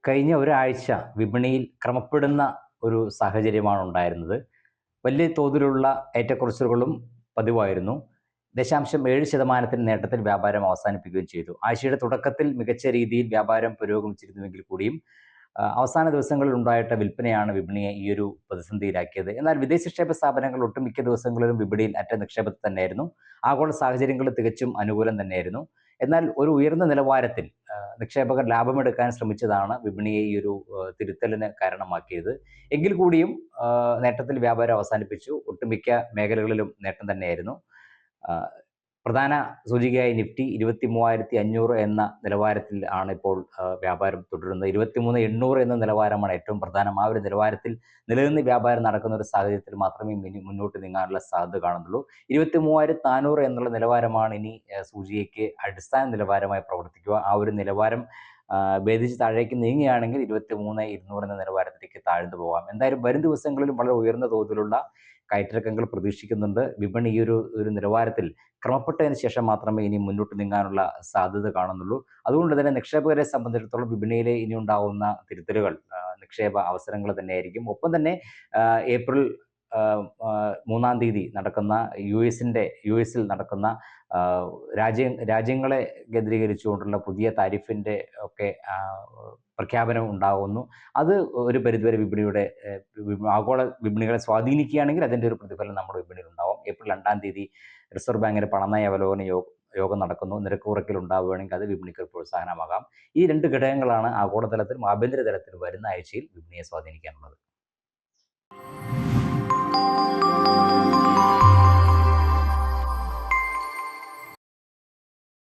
കഴിഞ്ഞ ഒരാഴ്ച വിപണിയിൽ ക്രമപ്പെടുന്ന ഒരു സാഹചര്യമാണ് ഉണ്ടായിരുന്നത്. വലിയ തോതിലുള്ള ഏറ്റക്കുറച്ചിലുകളും പതിവായിരുന്നു. 0.7% നേട്ടത്തിൽ വ്യാപാരം അവസാനിപ്പിക്കുകയും ചെയ്തു. ആഴ്ചയുടെ തുടക്കത്തിൽ മികച്ച രീതിയിൽ വ്യാപാരം പുരോഗമിച്ചിരുന്നുവെങ്കിൽ കൂടിയും അവസാന ദിവസങ്ങളിൽ ഉണ്ടായിട്ട വിൽപ്പനയാണ് വിപണിയെ ഈ ഒരു പ്രതിസന്ധിയിലാക്കിയത്. എന്നാൽ വിദേശ നിക്ഷേപ സ്ഥാപനങ്ങൾ ഒട്ടുമിക്ക ദിവസങ്ങളിലും വിപണിയിൽ അറ്റ നിക്ഷേപത്തിൽ തന്നെയായിരുന്നു. ആഗോള സാഹചര്യങ്ങൾ തികച്ചും അനുകൂലം തന്നെയായിരുന്നു. എന്നാൽ ഒരു ഉയർന്ന നിലവാരത്തിൽ നിക്ഷേപകർ ലാഭമെടുക്കാൻ ശ്രമിച്ചതാണ് വിപണിയെ ഈ ഒരു തിരുത്തലിന് കാരണമാക്കിയത്. എങ്കിൽ കൂടിയും നേട്ടത്തിൽ വ്യാപാരം അവസാനിപ്പിച്ചു. ഒട്ടുമിക്ക മേഖലകളിലും നേട്ടം തന്നെയായിരുന്നു. പ്രധാന സൂചികയായി നിഫ്റ്റി 23,500 എന്ന നിലവാരത്തിൽ ആണ് ഇപ്പോൾ വ്യാപാരം തുടരുന്നത്. 23,800 എന്ന നിലവാരമാണ് ഏറ്റവും പ്രധാനം. ആ ഒരു നിലവാരത്തിൽ നിലനിന്ന് വ്യാപാരം നടക്കുന്ന ഒരു സാഹചര്യത്തിൽ മാത്രമേ ഇനി മുന്നോട്ട് നീങ്ങാനുള്ള സാധ്യത കാണുന്നുള്ളൂ. 23,400 എന്നുള്ള നിലവാരമാണ് ഇനി സൂചികയ്ക്ക് അടിസ്ഥാന നിലവാരമായി പ്രവർത്തിക്കുക. ആ ഒരു നിലവാരം ഭേദിച്ച് താഴേക്ക് നീങ്ങുകയാണെങ്കിൽ 23,200 എന്ന നിലവാരത്തിലേക്ക് താഴ്ന്നു പോകാം. എന്തായാലും വരും ദിവസങ്ങളിലും വളരെ ഉയർന്ന തോതിലുള്ള കയറ്റിറക്കങ്ങൾ പ്രതീക്ഷിക്കുന്നുണ്ട്. വിപണി ഈ ഒരു നിലവാരത്തിൽ ക്രമപ്പെട്ടതിന് ശേഷം മാത്രമേ ഇനി മുന്നോട്ട് നീങ്ങാനുള്ള സാധ്യത കാണുന്നുള്ളൂ. അതുകൊണ്ട് തന്നെ നിക്ഷേപകരെ സംബന്ധിച്ചിടത്തോളം വിപണിയിലെ ഇനി ഉണ്ടാകുന്ന തിരുത്തലുകൾ നിക്ഷേപ അവസരങ്ങൾ തന്നെയായിരിക്കും. ഒപ്പം തന്നെ ഏപ്രിൽ 3-ാം തീയതി നടക്കുന്ന യു എസിൽ നടക്കുന്ന രാജ്യങ്ങളെ കേന്ദ്രീകരിച്ചുകൊണ്ടുള്ള പുതിയ താരിഫിൻ്റെ ഒക്കെ പ്രഖ്യാപനം ഉണ്ടാകുന്നു. അത് ഒരു പരിധിവരെ വിപണിയുടെ ആഗോള വിപണികളെ സ്വാധീനിക്കുകയാണെങ്കിൽ അതിൻ്റെ ഒരു പ്രതിഫലനം നമ്മുടെ വിപണിയിൽ ഉണ്ടാവും. ഏപ്രിൽ 2-ാം തീയതി റിസർവ് ബാങ്കിന്റെ പണനയ അവലോകന യോഗം നടക്കുന്നു. നിരക്ക് കുറയ്ക്കൽ ഉണ്ടാവുകയാണെങ്കിൽ അത് വിപണിക്ക് പ്രോത്സാഹനമാകാം. ഈ രണ്ട് ഘടകങ്ങളാണ് ആഗോളതലത്തിലും ആഭ്യന്തര തലത്തിലും വരുന്ന ആഴ്ചയിൽ വിപണിയെ സ്വാധീനിക്കാനുള്ളത്.